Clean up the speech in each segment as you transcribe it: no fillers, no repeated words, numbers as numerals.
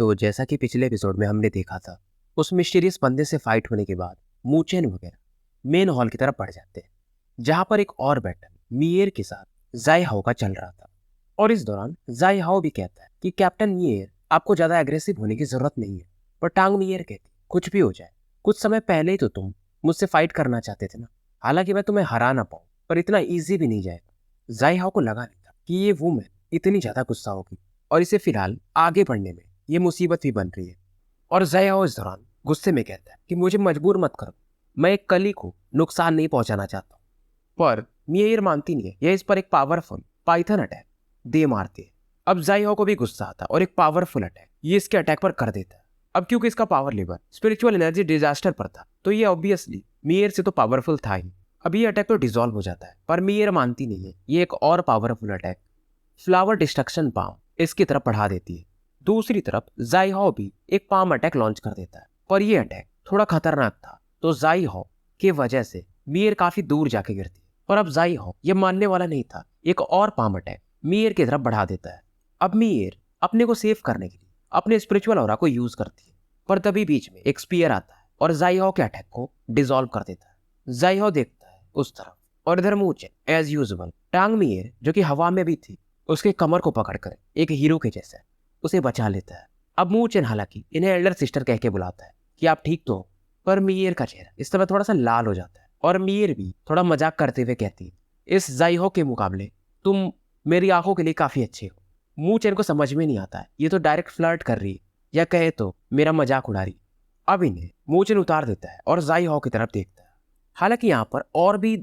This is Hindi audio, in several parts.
तो जैसा कि पिछले एपिसोड में हमने देखा था, उस मिस्टीरियस बंदे से फाइट होने के बाद मूचेन वगैरह मेन हॉल की तरफ बढ़ जाते हैं, जहां पर एक और बैटल मिएर के साथ जाई हाओ का चल रहा था। और इस दौरान जाई हाओ भी कहता है कि कैप्टन मिएर, आपको ज्यादा एग्रेसिव होने की जरूरत नहीं है। पर टांग मिएर कहती, कुछ भी हो जाए, कुछ समय पहले ही तो तुम मुझसे फाइट करना चाहते थे ना। हालांकि मैं तुम्हें हरा ना पाऊं, पर इतना ईजी भी नहीं जाएगा। जाई हाओ को लगा नहीं था कि ये वुमेन इतनी ज्यादा गुस्सा होगी और इसे फिलहाल आगे बढ़ने में ये मुसीबत भी बन रही है। और जयाओ इस दौरान गुस्से में कहता है कि मुझे मजबूर मत करो, मैं एक कली को नुकसान नहीं पहुंचाना चाहता हूं। पर मिएर मानती नहीं है। यह इस पर एक पावरफुल पाइथन अटैक दे मारती है। अब जाइहो को भी गुस्सा आता है और एक पावरफुल अटैक ये इसके अटैक पर कर देता है। अब क्योंकि इसका power level spiritual energy disaster पर था, तो ये ऑब्वियसली मिएर से तो पावरफुल था ही। अब ये अटैक तो डिसॉल्व हो जाता है, पर मिएर मानती नहीं है। ये एक और powerful attack flower destruction palm इसकी तरफ बढ़ा देती है। दूसरी तरफ जाइहो भी एक पाम अटैक लॉन्च कर देता है, पर यह अटैक थोड़ा खतरनाक था, तो जाइहो की वजह से मिएर काफी दूर जाके गिरती है। पर अब जाइहो ये मानने वाला नहीं था, एक और पाम अटैक मिएर की तरफ बढ़ा देता है। अब मिएर अपने को सेव करने के लिए अपने स्पिरिचुअल ऑरा को यूज करती है, पर तभी बीच में एक स्पीयर आता है और जाइहो के अटैक को डिसॉल्व कर देता है। जाइहो देखता है उस तरफ, और इधर मूचेन एज यूजुअल टांग मिएर जो कि हवा में भी थी, उसके कमर को पकड़कर एक हीरो के जैसा उसे बचा लेता है। अब मूचेन हालांकि इन्हें एल्डर सिस्टर कह के बुलाता है कि आप ठीक तो हो, पर मिएर का चेहरा इस समय थोड़ा सा लाल हो जाता है और मिएर भी थोड़ा मजाक करते हुए कहती है, इस जाइहो के मुकाबले तुम मेरी आंखों के लिए काफी अच्छे हो। मूचेन को समझ में नहीं आता है, ये तो डायरेक्ट फ्लर्ट कर रही है या कहे तो मेरा मजाक उड़ा रही है। अब इन्हें मूचेन उतार देता है और जाइहो की तरफ देखता है। हालांकि यहाँ पर और भी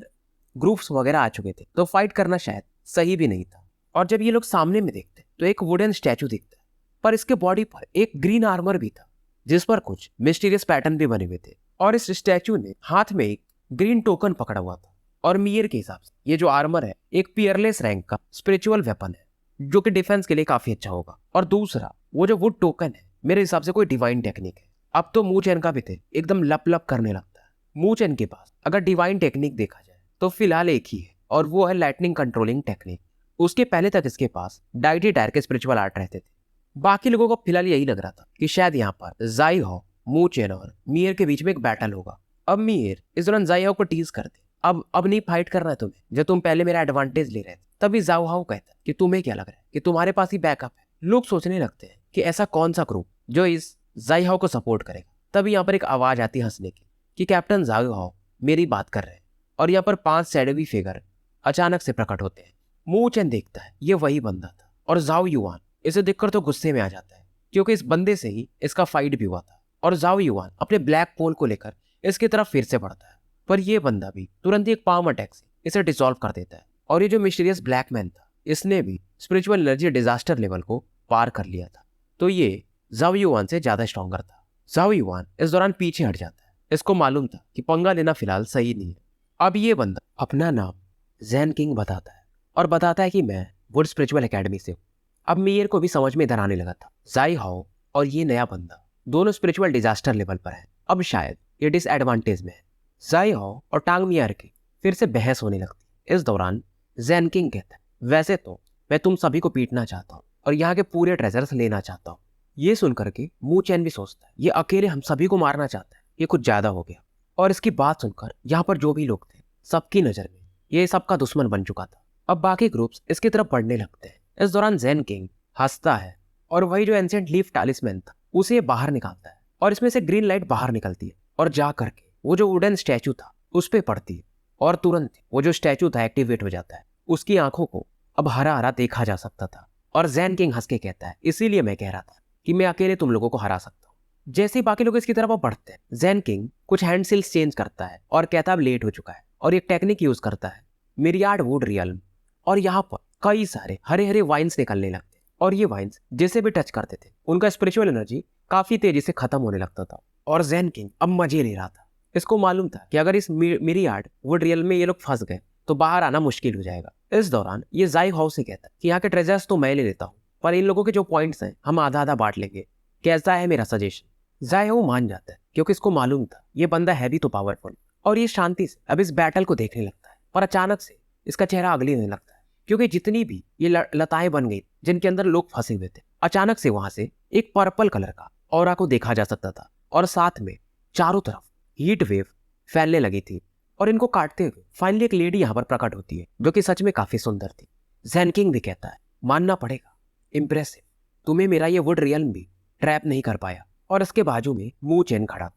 ग्रुप्स वगैरह आ चुके थे, तो फाइट करना शायद सही भी नहीं था। और जब ये लोग सामने में देखते तो एक वुडन स्टैचू दिखता है, पर इसके बॉडी पर एक ग्रीन आर्मर भी था, जिस पर कुछ मिस्टीरियस पैटर्न भी बने हुए थे। और इस स्टैचू ने हाथ में एक ग्रीन टोकन पकड़ा हुआ था। और मिएर के हिसाब से ये जो आर्मर है एक पियरलेस रैंक का स्पिरिचुअल वेपन है, जो कि डिफेंस के लिए काफी अच्छा होगा। और दूसरा वो जो वुड टोकन है मेरे हिसाब से कोई डिवाइन टेक्निक है। अब तो मूचेन का भी थे एकदम लप लप करने लगता है। मूचेन के पास अगर डिवाइन टेक्निक देखा जाए तो फिलहाल एक ही है, और वो है लाइटनिंग कंट्रोलिंग टेक्निक। उसके पहले तक इसके पास डाइटी टायर के स्पिरिचुअल आर्ट रहते थे। बाकी लोगों को फिलहाल यही लग रहा था कि शायद यहाँ पर जाइहो, मूचेन और मिएर के बीच में एक बैटल होगा। अब मिएर इस दौरान जाइहो को टीज करते, अब नहीं फाइट करना है तुम्हें, जब तुम पहले मेरा एडवांटेज ले रहे थे। तभी जाइहो कहता है कि तुम्हें क्या लग रहा है कि तुम्हारे पास ही बैकअप है। लोग सोचने लगते हैं कि ऐसा कौन सा ग्रुप जो इस जाइहो को सपोर्ट करेगा। तभी यहाँ पर एक आवाज आती है हंसने की कि कैप्टन जाइहो मेरी बात कर रहे हैं। और यहाँ पर 5 शैडोवी फिगर अचानक से प्रकट होते हैं। मूचेन देखता है ये वही बंदा था, और जाओ युआन इसे देखकर तो गुस्से में आ जाता है, क्योंकि इस बंदे से ही इसका फाइट भी हुआ था। और जाओ युआन अपने ब्लैक पोल को लेकर इसकी तरफ फिर से बढ़ता है, पर यह बंदा भी तुरंत ही एक पाम अटैक से इसे डिसॉल्व कर देता है। और ये जो मिस्टीरियस ब्लैक मैन था, इसने भी स्पिरिचुअल एनर्जी डिजास्टर लेवल को पार कर लिया था, तो ये जाओ युआन से ज्यादा स्ट्रॉन्गर था। जाओ युआन इस दौरान पीछे हट जाता है। इसको मालूम था कि पंगा लेना फिलहाल सही नहीं है। अब ये बंदा अपना नाम जैन किंग बताता है और बताता है कि मैं वुड स्पिरिचुअल एकेडमी से हूँ। अब मिएर को भी समझ में इधर आने लगा था, जाइहो और ये नया बंदा दोनों स्पिरिचुअल डिजास्टर लेवल पर है। अब शायद ये डिसएडवांटेज में है। जाइहो और टांग मिएर की फिर से बहस होने लगती है। इस दौरान जैन किंग कहता है, वैसे तो मैं तुम सभी को पीटना चाहता हूँ और यहाँ के पूरे ट्रेजर्स लेना चाहता हूँ। ये सुनकर के मूचेन भी सोचता है ये अकेले हम सभी को मारना चाहता है, ये कुछ ज्यादा हो गया। और इसकी बात सुनकर यहाँ पर जो भी लोग थे सबकी नजर में ये सबका दुश्मन बन चुका था। अब बाकी ग्रुप्स इसकी तरफ बढ़ने लगते हैं। इस दौरान जैन किंग हंसता है और वही जो एंशिएंट लीफ टालिस्मैन था उसे बाहर निकालता है, और इसमें से ग्रीन लाइट बाहर निकलती है और जा करके वो जो वुडन स्टैचू था उस पे पड़ती है, और तुरंत वो जो स्टैचू था एक्टिवेट हो जाता है। उसकी आंखों को अब हरा हरा देखा जा सकता था। और जैन किंग हंस के कहता है, इसीलिए मैं कह रहा था कि मैं अकेले तुम लोगों को हरा सकता हूँ। जैसे ही बाकी लोग इसकी तरफ बढ़ते हैं, जैन किंग कुछ हैंड सील्स चेंज करता है और कहता है लेट हो चुका है, और एक टेक्निक यूज करता है मिरियाड वुड रियल्म। और यहाँ पर कई सारे हरे हरे वाइन्स निकलने लगते, और ये वाइन्स जिसे भी टच करते थे उनका स्पिरिचुअल एनर्जी काफी तेजी से खत्म होने लगता था। और जैन किंग अब मजे ले रहा था। इसको मालूम था कि अगर इस मिरियाड वुड रियल में ये लोग फंस गए तो बाहर आना मुश्किल हो जाएगा। इस दौरान ये जाइहो से कहता है कि यहाँ के ट्रेजर्स तो मैं ले लेता हूँ, पर इन लोगों के जो पॉइंट्स हैं हम आधा आधा बांट लेंगे, कैसा है मेरा सजेशन। जाइहो मान जाता है, क्योंकि इसको मालूम था ये बंदा है भी तो पावरफुल। और ये शांति से अब इस बैटल को देखने लगता है, पर अचानक से इसका चेहरा अगली होने लगता है, क्योंकि जितनी भी ये लताएं बन गई जिनके अंदर लोग फंसे हुए थे अचानक से वहां से एक पर्पल कलर का ऑरा को देखा जा सकता था और साथ में चारों तरफ हीट वेव फैलने लगी थी। और इनको काटते हुए फाइनली एक लेडी यहाँ पर प्रकट होती है जो कि सच में काफी सुंदर थी। जैन किंग भी कहता है, मानना पड़ेगा, इंप्रेसिव, तुम्हें मेरा ये वुड रियल्म भी ट्रैप नहीं कर पाया। और इसके बाजू में मू चेन खड़ा।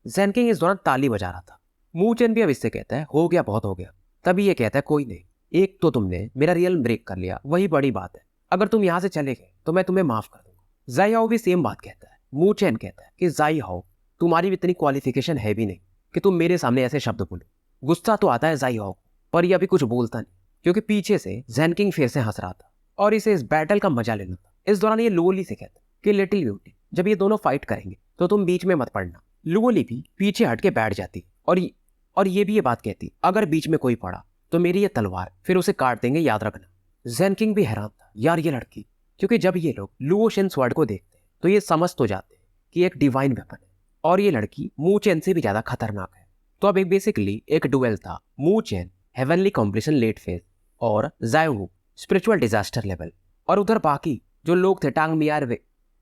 जैन किंग इस दौरान ताली बजा रहा था। मू चेन भी अब इससे कहता है, हो गया, बहुत हो गया। तभी ये कहता है, कोई नहीं, एक तो तुमने मेरा रियल्म ब्रेक कर लिया, वही बड़ी बात है। अगर तुम यहाँ से चले गए तो मैं तुम्हें माफ कर दूंगा। जाई हाओ भी सेम बात कहता है। मू चेन कहता है कि जाई हाओ, तुम्हारी भी इतनी क्वालिफिकेशन है भी नहीं कि तुम मेरे सामने ऐसे शब्द बोलो। गुस्सा तो आता है जाई हाओ, पर यह अभी कुछ बोलता नहीं क्योंकि पीछे से जैन किंग फिर से हंस रहा था और इसे इस बैटल का मजा लेना था। इस दौरान ये लुओली से कहता है कि लिटिल ब्यूटी, जब ये दोनों फाइट करेंगे तो तुम बीच में मत पड़ना। लुओली भी पीछे हट के बैठ जाती और ये भी ये बात कहती, अगर बीच में कोई पड़ा तो मेरी ये तलवार फिर उसे काट देंगे, याद रखना। जैन किंग भी हैरान था, यार ये लड़की, क्योंकि जब ये लोग लुओ शेन स्वॉर्ड को देखते हैं तो ये समझ तो जाते हैं कि एक डिवाइन वेपन है और ये लड़की मू चेन से भी ज्यादा खतरनाक है। तो अब एक बेसिकली एक डुएल था, Mu Chen heavenly competition late phase और जायहू स्पिरिचुअल डिजास्टर लेवल। और उधर बाकी जो लोग थे, टांग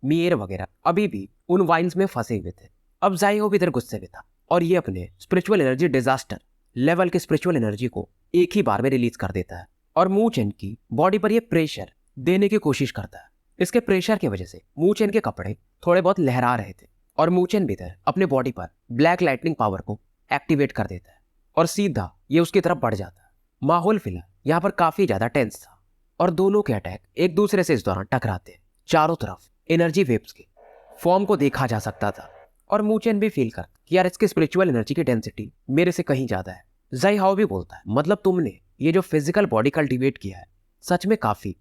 मियर वगैरह, अभी भी उन वाइन्स में फंसे हुए थे। अब जायहू भी इधर गुस्से में था और ये अपने स्पिरिचुअल एनर्जी डिजास्टर लेवल के स्पिरिचुअल एनर्जी को एक ही बार में रिलीज कर देता है और मू चेन की बॉडी पर ये प्रेशर देने की कोशिश करता है। इसके प्रेशर की वजह से मू चेन के कपड़े थोड़े बहुत लहरा रहे थे और मू चेन भी इधर अपने बॉडी पर ब्लैक लाइटनिंग पावर को एक्टिवेट कर देता है और सीधा ये उसकी तरफ बढ़ जाता है। माहौल फिलहाल यहाँ पर काफी ज्यादा टेंस था और दोनों के अटैक एक दूसरे से इस दौरान टकराते हैं। चारों तरफ एनर्जी वेव्स के फॉर्म को देखा जा सकता था और मू चेन भी फील करता कि यार इसके स्पिरिचुअल एनर्जी की डेंसिटी मेरे से कहीं ज्यादा है। जाई हाओ भी बोलता है, मतलब तुमने ये जो फिजिकल बॉडी कल्टीवेट किया है सच में काफी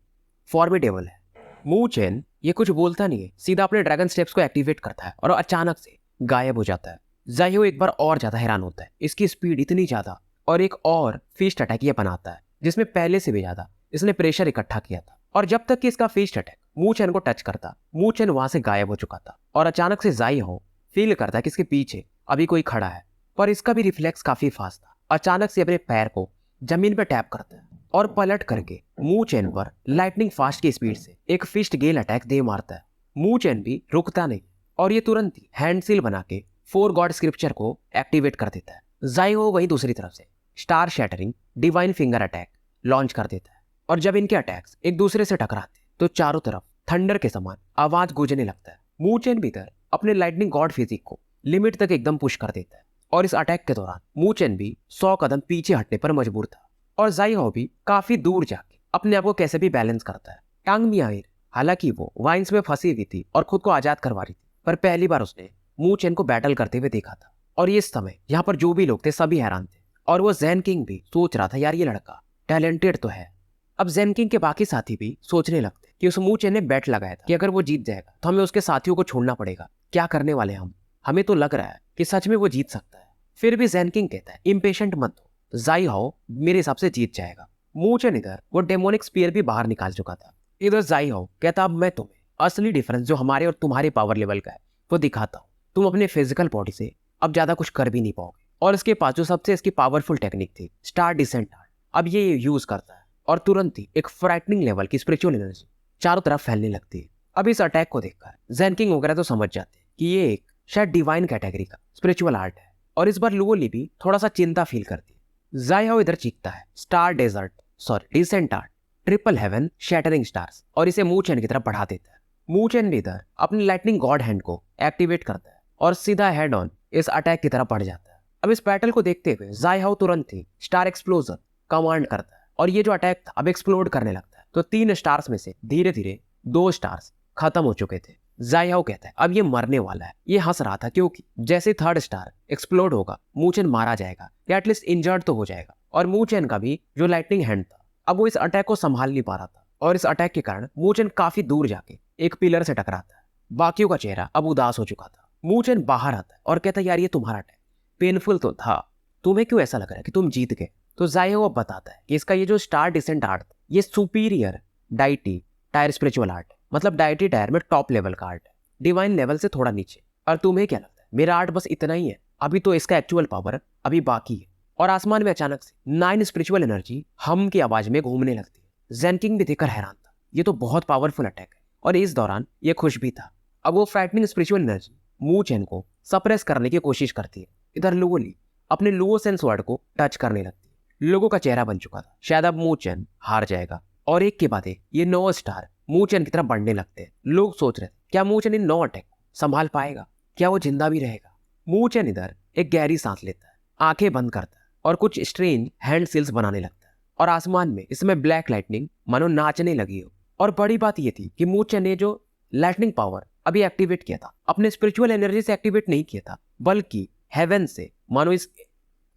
फॉर्मिडेबल है। मू चेन ये कुछ बोलता नहीं है, सीधा अपने ड्रैगन स्टेप्स को एक्टिवेट करता है और अचानक से गायब हो जाता है। जाई हाओ एक बार और ज्यादा हैरान होता है, इसकी स्पीड इतनी ज्यादा, और एक और फिस्ट अटैक ये बनाता है जिसमें पहले से भी ज्यादा इसने प्रेशर इकट्ठा किया था। और जब तक कि इसका फिस्ट अटैक मू चेन को टच करता, मू चेन वहां से गायब हो चुका था और अचानक से जाई हाओ फील करता है कि इसके पीछे अभी कोई खड़ा है, पर इसका भी रिफ्लेक्स काफी फास्ट था। अचानक से अपने पैर को जमीन पर टैप करता है और पलट करके मू चेन पर लाइटनिंग फास्ट की स्पीड से एक फिस्ट गेल अटैक दे मारता है। मू चेन भी रुकता नहीं और ये तुरंत ही हैंड सील बना के 4 गॉड स्क्रिप्चर को एक्टिवेट कर देता है। जाई हाओ वहीं दूसरी तरफ से star shattering divine finger attack launch कर देता है और जब इनके अटैक्स एक दूसरे से टकराते तो चारों तरफ थंडर के समान आवाज गूंजने लगता है। मू चेन भीतर अपने लाइटनिंग गॉड फिजिक को लिमिट तक एकदम पुश कर देता है और इस अटैक के दौरान मू चेन भी 100 कदम पीछे हटने पर मजबूर था और जाई हाओ भी काफी दूर जाके अपने आप को कैसे भी बैलेंस करता है। टांग मियार, हालांकि वो वाइन्स में फंसी हुई थी और खुद को आजाद करवा रही थी, पर पहली बार उसने मू चेन को बैटल करते हुए देखा था और इस समय यहाँ पर जो भी लोग थे सभी हैरान थे और वो जैन किंग भी सोच रहा था, यार ये लड़का टैलेंटेड तो है। अब जैन किंग के बाकी साथी भी सोचने लगते कि उस मू चेन ने बेट लगाया था कि अगर वो जीत जाएगा तो हमें उसके साथियों को छोड़ना पड़ेगा, क्या करने वाले हम, हमें तो लग रहा है कि सच में वो जीत सकता है। फिर भी जैन किंग कहता है, इम्पेशेंट मत हो, जाई हाओ मेरे हिसाब से जीत जाएगा। मू चेन इधर वो डेमोनिक स्पीयर भी बाहर निकाल चुका था। इधर जाई हाओ कहता, अब मैं तुम्हें असली डिफरेंस जो हमारे और तुम्हारे पावर लेवल का है वो दिखाता हूँ। तुम अपने फिजिकल बॉडी से अब ज्यादा कुछ कर भी नहीं पाओगे। और इसके पास जो सबसे इसकी पावरफुल टेक्निक थी, स्टार डिसेंट आर्ट, अब ये यूज करता है और तुरंत ही एक फ्राइटनिंग लेवल की स्पिरिचुअल एनर्जी चारों तरफ फैलने लगती है। अब इस अटैक को देखकर जैन किंग वगैरह तो समझ जाते हैं कि ये एक शायद डिवाइन कैटेगरी का स्पिरिचुअल आर्ट है और इस बार लुओली भी थोड़ा सा चिंता फील करती है। जाई हाओ इधर चीखता है, star descent art, triple heaven shattering stars, और इसे मू चेन की तरफ बढ़ा देता है। मू चेन भी इधर अपनी लाइटनिंग गॉड हैंड को एक्टिवेट करता है और सीधा हेड ऑन इस अटैक की तरफ बढ़ जाता है। अब इस बैटल को देखते हुए जाई हाओ तुरंत ही स्टार एक्सप्लोजन कमांड करता है और ये जो अटैक था अब एक्सप्लोड करने लगता है। तो 3 स्टार्स में से धीरे धीरे 2 स्टार्स खत्म हो चुके थे। जाई हाओ कहता है, अब ये मरने वाला है। ये हंस रहा था क्योंकि जैसे 3rd स्टार एक्सप्लोड होगा मू चेन मारा जाएगा या एटलीस्ट इंजर्ड तो हो जाएगा। और मू चेन का भी जो लाइटनिंग हैंड था अब वो इस अटैक को संभाल नहीं पा रहा था और इस अटैक के कारण मू चेन काफी दूर जाके एक पिलर से टकराता है। बाकियों का चेहरा अब उदास हो चुका था। मू चेन बाहर आता है और कहता है, यार ये तुम्हारा अटैक पेनफुल तो था, तुम्हें क्यों ऐसा लग रहा है कि तुम जीत गए? तो जाई हाओ बताता है कि इसका ये जो स्टार डिसेंट आर्ट ये superior deity tyre spiritual art, मतलब डाइटी टायर में टॉप लेवल का आर्ट है, डिवाइन लेवल से थोड़ा नीचे। और तुम्हें क्या लगता है मेरा आर्ट बस इतना ही है? अभी तो इसका एक्चुअल पावर अभी बाकी है। और आसमान में अचानक से 9 स्पिरिचुअल एनर्जी हम की आवाज में घूमने लगती है। जैन किंग भी देखकर हैरान था, ये तो बहुत पावरफुल अटैक है, और इस दौरान ये खुश भी था। अब वो फ्राइटनिंग स्पिरिचुअल एनर्जी मू चेन को सप्रेस करने की कोशिश करती है। इधर लुओली अपने लुओसेंस वर्ड को टच करने लगती है। लोगों का चेहरा बन चुका था, शायद अब मू चेन हार जाएगा। और एक के बाद एक ये 9 स्टार मू चेन की तरफ बढ़ने लगते हैं। लोग सोच रहे थे क्या मू चेन इन 9 अटैक को संभाल पाएगा, क्या वो जिंदा भी रहेगा। मू चेन इधर एक गहरी सांस लेता है, आंखें बंद करता है और कुछ स्ट्रेंज हैंड सील्स बनाने लगता है। और आसमान में इसमें ब्लैक लाइटनिंग मानो नाचने लगी हो। और बड़ी बात ये थी कि मू चेन ने जो लाइटनिंग पावर अभी एक्टिवेट किया था, अपने स्पिरिचुअल एनर्जी से एक्टिवेट नहीं किया था, बल्कि हेवन से मानो इस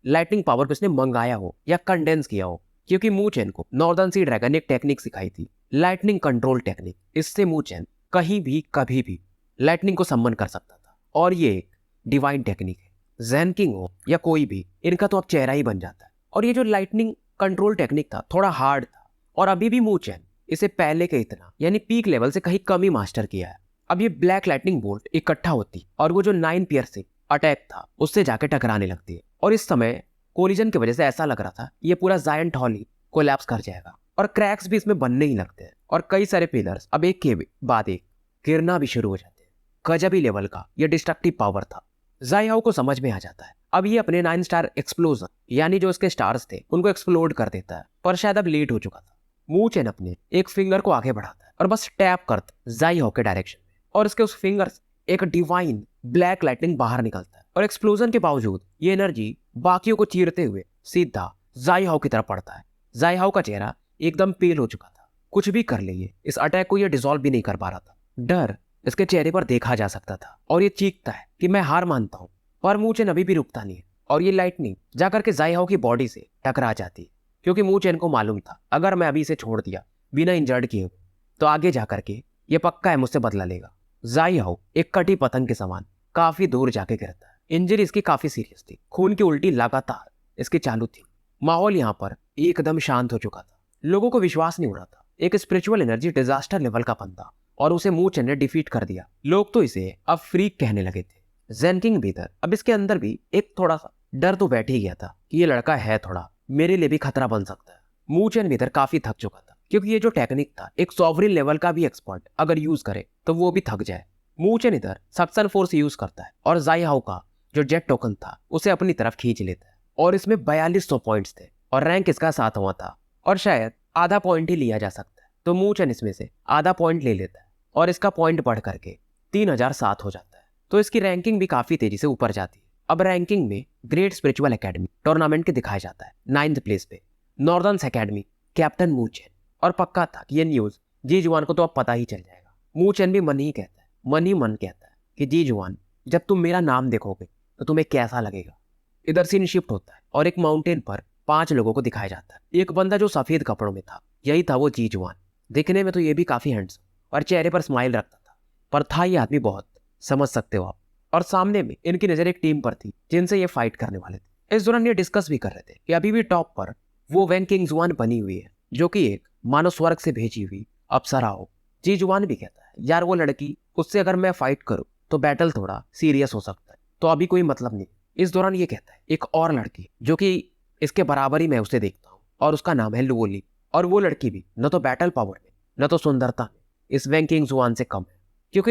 लाइटनिंग पावर को इसने मंगाया हो या कंडेंस किया हो। क्योंकि मू चेन को नॉर्दर्न सी ड्रैगन ने एक टेक्निक सिखाई थी, लाइटनिंग कंट्रोल टेक्निक। इससे मू चेन कहीं भी कभी भी लाइटनिंग को सम्मन कर सकता था। और ये एक डिवाइन टेक्निक है। ज़ेन किंग हो या कोई भी, इनका तो अब चेहरा ही बन जाता है। और ये जो लाइटनिंग कंट्रोल टेक्निक था थोड़ा हार्ड था, और अभी भी मू चेन इसे पहले के इतना यानी पीक लेवल से कहीं कम ही मास्टर किया है। अब ये ब्लैक लाइटनिंग बोल्ट इकट्ठा होती और वो जो 9 पियर्सिंग अटैक था उससे जाके टकराने लगती है। और इस समय कोलिजन की वजह से ऐसा लग रहा था ये पूरा जायंट हॉल ही कोलैप्स कर जाएगा और क्रैक्स भी इसमें बनने ही लगते हैं। और कई सारे पिलर्स अब एक के बाद एक गिरना भी शुरू हो जाते हैं। गजबी लेवल का ये डिस्ट्रक्टिव पावर था। ज़ाइहाओ को समझ में आ जाता है अब ये अपने 9 स्टार एक्सप्लोजन यानी जो उसके स्टार्स थे उनको एक्सप्लोड कर देता है, पर शायद अब लेट हो चुका था। मू चेन अपने एक फिंगर को आगे बढ़ाता है और बस टैप करता ज़ाइहाओ के डायरेक्शन में, और इसके उस फिंगर से एक डिवाइन ब्लैक लाइटनिंग बाहर निकलता है। और एक्सप्लोजन के बावजूद ये एनर्जी बाकियों को चीरते हुए सीधा ज़ाइहाओ की तरफ पड़ता है। ज़ाइहाओ का चेहरा एकदम पेल हो चुका था। कुछ भी कर ले ये, इस अटैक को ये डिसॉल्व भी नहीं कर पा रहा था। डर इसके चेहरे पर देखा जा सकता था और ये चीखता है कि मैं हार मानता हूँ, पर मू चेन अभी भी रुकता नहीं है। और ये लाइटनिंग जाकर के ज़ाइहाओ की बॉडी से टकरा जाती है, क्योंकि मू चेन को मालूम था अगर मैं अभी इसे छोड़ दिया बिना इंजर्ड किए हुए तो आगे जाकर के ये पक्का है मुझसे बदला लेगा। ज़ाइहाओ एक कटी पतंग के समान काफी दूर जाके गिरता है। इंजरी इसकी काफी सीरियस थी, खून की उल्टी लगातार इसकी चालू थी। माहौल यहाँ पर एकदम शांत हो चुका था। लोगों को विश्वास नहीं हो रहा था एक स्पिरिचुअल एनर्जी डिजास्टर लेवल का बंदा और उसे मू चेन ने डिफीट कर दिया। लोग तो इसे अब फ्रीक कहने लगे थे। ज़ेन किंग भीतर अब इसके अंदर भी एक थोड़ा सा डर तो बैठ ही गया था कि ये लड़का है थोड़ा मेरे लिए भी खतरा बन सकता है। मू चेन भीतर काफी थक चुका था, क्योंकि ये जो टेक्निक था एक सॉवरिन लेवल का भी एक्सपर्ट अगर यूज करे तो वो भी थक जाए। मू चेन इधर सक्शन फोर्स यूज करता है और ज़ाइहाओ का जो जेट टोकन था उसे अपनी तरफ खींच लेता है। और इसमें 4200 पॉइंट्स थे और रैंक इसका 7वां था, और शायद आधा पॉइंट ही लिया जा सकता है। तो मू चेन इसमें से आधा पॉइंट ले लेता है और इसका पॉइंट बढ़ करके 3007 हो जाता है। तो इसकी रैंकिंग भी काफी तेजी से ऊपर जाती है। अब रैंकिंग में ग्रेट स्पिरिचुअल एकेडमी टूर्नामेंट के दिखाया जाता है 9th प्लेस पे, नॉर्दर्न अकेडमी कैप्टन मू चेन। और पक्का था कि ये न्यूज जी जुआन को तो अब पता ही चल जाएगा। मू चेन भी मन ही कहता है, मन ही मन कहता है कि जी जुआन जब तुम मेरा नाम देखोगे तो तुम्हें कैसा लगेगा। इधर सीन शिफ्ट होता है और एक माउंटेन पर 5 लोगों को दिखाया जाता है। एक बंदा जो सफेद कपड़ों में था, यही था वो जी जुआन। दिखने में तो ये भी काफी हैंडसम और चेहरे पर स्माइल रखता था, पर था ये आदमी बहुत, समझ सकते हो आप। और सामने में इनकी नजर एक टीम पर थी जिनसे ये फाइट करने वाले थे। इस दौरान ये डिस्कस भी कर रहे थे कि अभी भी टॉप पर वो वैन किंग जुआन बनी हुई है, जो कि एक मानव स्वर्ग से भेजी हुई अप्सरा हो। जी जुआन भी कहता है यार वो लड़की, उससे अगर मैं फाइट करूं तो बैटल थोड़ा सीरियस हो सकता है, तो अभी कोई मतलब नहीं। इस दौरान ये कहता है एक और लड़की जो कि इसके बराबर ही मैं उसे देखता हूँ, और उसका नाम है लुओली। और वो लड़की भी न तो बैटल पावर में न तो सुंदरता में इस वैन किंग जुआन से कम है, क्योंकि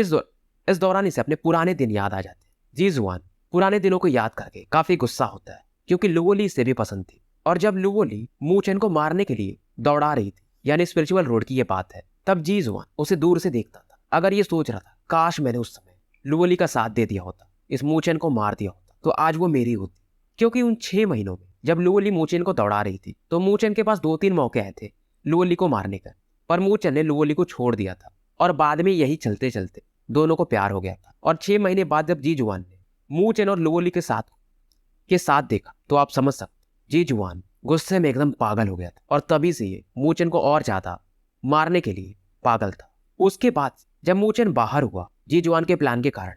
इस दौरान इसे अपने पुराने दिन याद आ जाते हैं। जी जुआन पुराने दिनों को याद करके काफी गुस्सा होता है, क्योंकि लुओली इसे भी पसंद थी। और जब लुओली मू चेन को मारने के लिए दौड़ा रही थी, यानी स्पिरिचुअल रोड की ये बात है, तब जी जुआन उसे दूर से देखता था। अगर ये सोच रहा था काश मैंने उस समय लुओली का साथ दे दिया होता, इस मू चेन को मार दिया होता, तो आज वो मेरी होती। क्योंकि उन 6 महीनों में जब लुओली मू चेन को दौड़ा रही थी तो मू चेन के पास 2-3 मौके आए थे लुओली को मारने का, पर मू चेन ने लुओली को छोड़ दिया था। और बाद में यही चलते चलते दोनों को प्यार हो गया था। और 6 महीने बाद जब जी जुआन ने मू चेन और लुओली के साथ देखा तो आप समझ सकते जी जुआन गुस्से में एकदम पागल हो गया था, और तभी से ये मू चेन को और ज्यादा मारने के लिए पागल था। उसके बाद जब मू चेन बाहर हुआ जी जुआन के प्लान के कारण,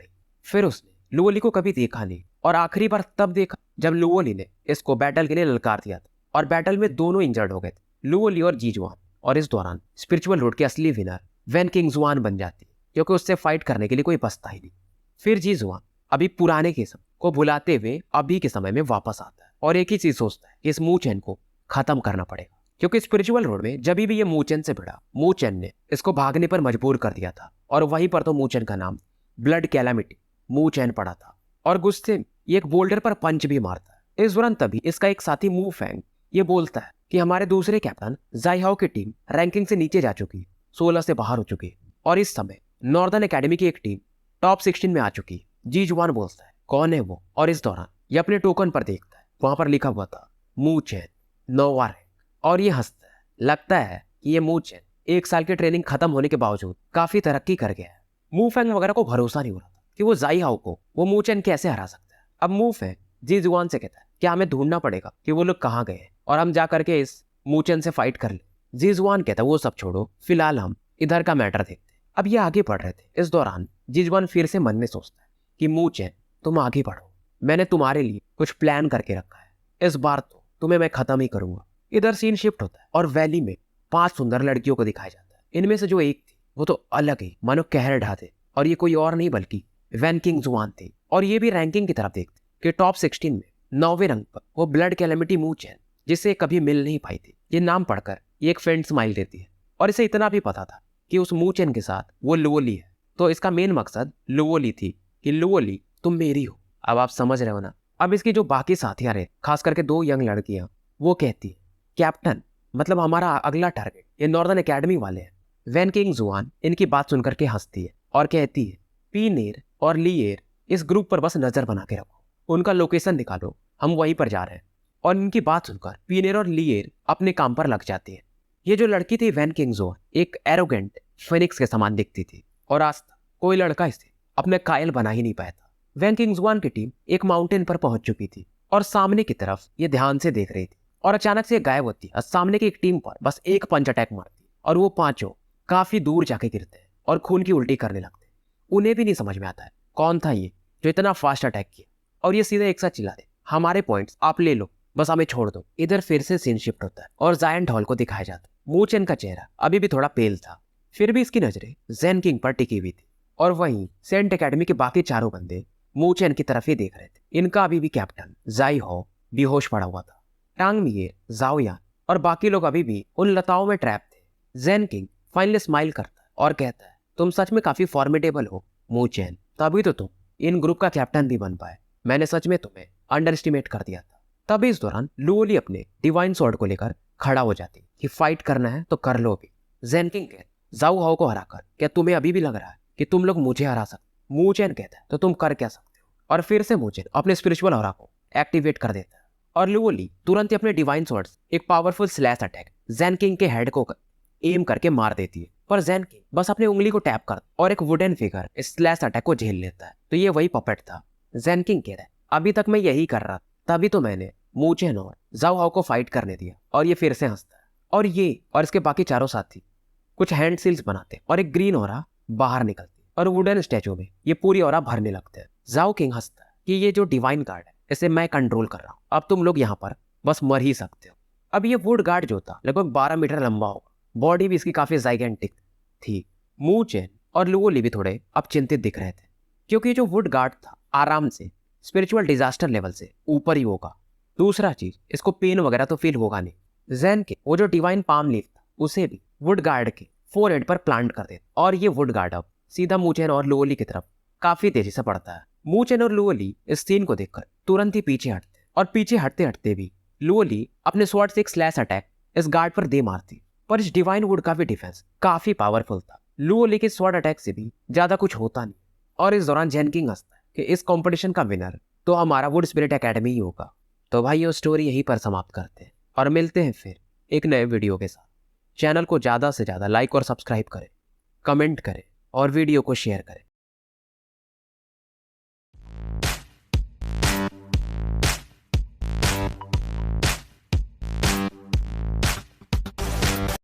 फिर उसने लुओली को कभी देखा नहीं, और आखिरी बार तब देखा जब लुओली ने इसको बैटल के लिए ललकार दिया था, और बैटल में दोनों इंजर्ड हो गए थे, लुओली और जी जुआन। और इस दौरान स्पिरिचुअल रोड के असली विनर वैन किंग जुआन बन जाती है, क्योंकि उससे फाइट करने के लिए कोई बचता ही नहीं। फिर जी जुआन अभी पुराने के समय को भुलाते हुए अभी के समय में वापस आता है और एक ही चीज सोचता है कि इस मू चेन को खत्म करना पड़ेगा। क्योंकि स्पिरिचुअल रोड में जब भी ये मूचेन से भिड़ा, मूचेन ने इसको भागने पर मजबूर कर दिया था और वहीं पर तो मूचेन का नाम ब्लड कैलामिटी मूचेन पड़ा था और गुस्से में ये एक बोल्डर पर पंच भी मारता है। इस दौरान तभी इसका एक साथी मू फैंग ये बोलता है कि हमारे दूसरे कैप्टन जाइहाओ की टीम रैंकिंग से नीचे जा चुकी है, 16 से बाहर हो चुकी है और इस समय नॉर्दर्न एकेडमी की एक टीम टॉप 16 में आ चुकी है। जी जुआन बोलता है कौन है वो, और इस दौरान ये अपने टोकन पर देखता है, वहां पर लिखा हुआ था मूचेन नोवा रैंक, और ये हंसता है। लगता है कि ये मूचेन 1 साल की ट्रेनिंग खत्म होने के बावजूद काफी तरक्की कर गया है। मू फैंग वगैरह को भरोसा नहीं हो रहा था कि वो जाइहाओ को वो मूचेन कैसे हरा सकता है। अब मू फैंग जी जुआन से कहता है कि हमें ढूंढना पड़ेगा कि वो लोग कहाँ गए हैं और हम जा करके इस मूचेन से फाइट कर ले। जी जुआन कहता है वो सब छोड़ो, फिलहाल हम इधर का मैटर देखते हैं। अब ये आगे बढ़ रहे थे, इस दौरान जी जुआन फिर से मन में सोचता है कि मूचेन तुम आगे बढ़ो, मैंने तुम्हारे लिए कुछ प्लान करके रखा है, इस बार तो तुम्हें मैं खत्म ही करूंगा। इधर सीन शिफ्ट होता है और वैली में 5 सुंदर लड़कियों को दिखाया जाता है। इनमें से जो एक थी वो तो अलग ही मानो कहर ढाते, और ये कोई और नहीं बल्कि वैन किंग जुआन थी। और ये भी रैंकिंग की तरफ देखते कि टॉप 16 में 9वें रंग पर वो ब्लड कैलेमिटी मूचेन, जिसे कभी मिल नहीं पाई थी। ये नाम पढ़कर ये एक फेंट स्माइल देती है और इसे इतना भी पता था कि उस मूचेन के साथ वो लुओली है, तो इसका मेन मकसद लुओली थी कि लुओली तुम मेरी हो। अब आप समझ रहे हो ना। अब इसकी जो बाकी साथियां रहे, खास करके 2 यंग लड़कियां, वो कहती है कैप्टन मतलब हमारा अगला टारगेट ये नॉर्दर्न एकेडमी वाले हैं। वैन किंग जुआन इनकी बात सुनकर के हंसती है और कहती है पीनेर और लीएर इस ग्रुप पर बस नजर बना के रखो, उनका लोकेशन निकालो, हम वहीं पर जा रहे हैं। और इनकी बात सुनकर पीनेर और लीएर अपने काम पर लग जाती है। ये जो लड़की थी वैन किंग जुआन एक एरोगेंट फिनिक्स के समान दिखती थी और आज तक कोई लड़का इसे अपने कायल बना ही नहीं पाया था। वैन किंग जुआन की टीम एक माउंटेन पर पहुंच चुकी थी और सामने की तरफ ये ध्यान से देख रही थी और अचानक से गायब होती और सामने की एक टीम पर बस एक पंच अटैक मारती और वो 5 काफी दूर जाके गिरते हैं और खून की उल्टी करने लगते हैं। उन्हें भी नहीं समझ में आता है कौन था ये जो इतना फास्ट अटैक किया, और ये सीधे एक साथ चिल्लाते हमारे पॉइंट्स आप ले लो, बस हमें छोड़ दो। इधर फिर से सीन शिफ्ट होता है और जायंट हॉल को दिखाया जाता है। मूचेन का चेहरा अभी भी थोड़ा पेल था, फिर भी इसकी नजरें ज़ेन किंग पर टिकी हुई थी और वहीं सेंट एकेडमी के बाकी 4 बंदे मूचेन की तरफ ही देख रहे थे। इनका अभी भी कैप्टन जाइहाओ बेहोश पड़ा हुआ था। टांग मिएर, जाओयान और बाकी लोग अभी भी उन लताओं में ट्रैप थे। ज़ेन किंग फाइनली स्माइल करता है और कहता है तुम सच में काफी फॉर्मिडेबल हो मूचेन, तभी तो तुम इन ग्रुप का कैप्टन भी बन पाए, मैंने सच में तुम्हें अंडर एस्टिमेट कर दिया था। तभी इस दौरान लुओली अपने डिवाइन स्वॉर्ड को लेकर खड़ा हो जाती कि फाइट करना है तो कर लो भी। ज़ेन किंग कहता जाओहाओ को हराकर क्या तुम्हें अभी भी लग रहा है कि तुम लोग मुझे हरा सकते? मूचेन कहता है तो तुम कर क्या सकते हो, और फिर से मूचेन अपने स्पिरिचुअल ऑरा को एक्टिवेट कर देता है और लुओली तुरंत ही अपने डिवाइन स्वॉर्ड एक powerful slash attack Zen King के हेड को एम करके मार देती है। पर ज़ेन किंग बस अपनी उंगली को टैप कर और एक वुडन फिगर इस स्लैश अटैक को झेल लेता है। तो ये वही पपेट था। ज़ेन किंग कह रहा है अभी तक मैं यही कर रहा, तभी तो मैंने मूचेन और जाओहाओ को फाइट करने दिया। और ये फिर से हंसता है और ये और इसके बाकी 4 साथी कुछ हैंड सील्स बनाते और एक ग्रीन ऑरा बाहर निकलती और वुडन स्टैचू में ये पूरी ऑरा भरने लगते हैं। जाओ किंग हंसता है कि ये जो डिवाइन कार्ड है इसे मैं कंट्रोल कर रहा हूँ, अब तुम लोग यहाँ पर बस मर ही सकते हो। अब ये वुड गार्ड जो था लगभग 12 मीटर लंबा होगा, बॉडी भी इसकी काफी जाइगेंटिक थी। मूचेन और लुओली भी थोड़े अब चिंतित दिख रहे थे क्योंकि जो वुड गार्ड था आराम से स्पिरिचुअल डिजास्टर लेवल से ऊपर ही होगा। दूसरा चीज इसको पेन वगैरह तो फील होगा नहीं। ज़ेन के वो जो डिवाइन पाम लीफ था उसे भी वुड गार्ड के फोरहेड पर प्लांट कर देता और ये वुड गार्ड अब सीधा मूचेन और लुओली की तरफ काफी तेजी से बढ़ता है। मूचेन और लुओली इस सीन को देखकर तुरंत ही पीछे हटते और पीछे हटते हटते भी लुओली अपने स्वॉर्ड से एक स्लैश अटैक इस गार्ड पर दे मारती। पर इस डिवाइन वुड का भी डिफेंस काफी पावरफुल था, लुओली के स्वॉर्ड अटैक से भी ज्यादा कुछ होता नहीं। और इस दौरान ज़ेन किंग हंसता है कि इस कंपटीशन का विनर तो हमारा वुड स्पिरिट एकेडमी ही होगा। तो भाई ये स्टोरी यहीं पर समाप्त करते हैं और मिलते हैं फिर एक नए वीडियो के साथ। चैनल को ज़्यादा से ज़्यादा लाइक और सब्सक्राइब करें, कमेंट करें और वीडियो को शेयर करें।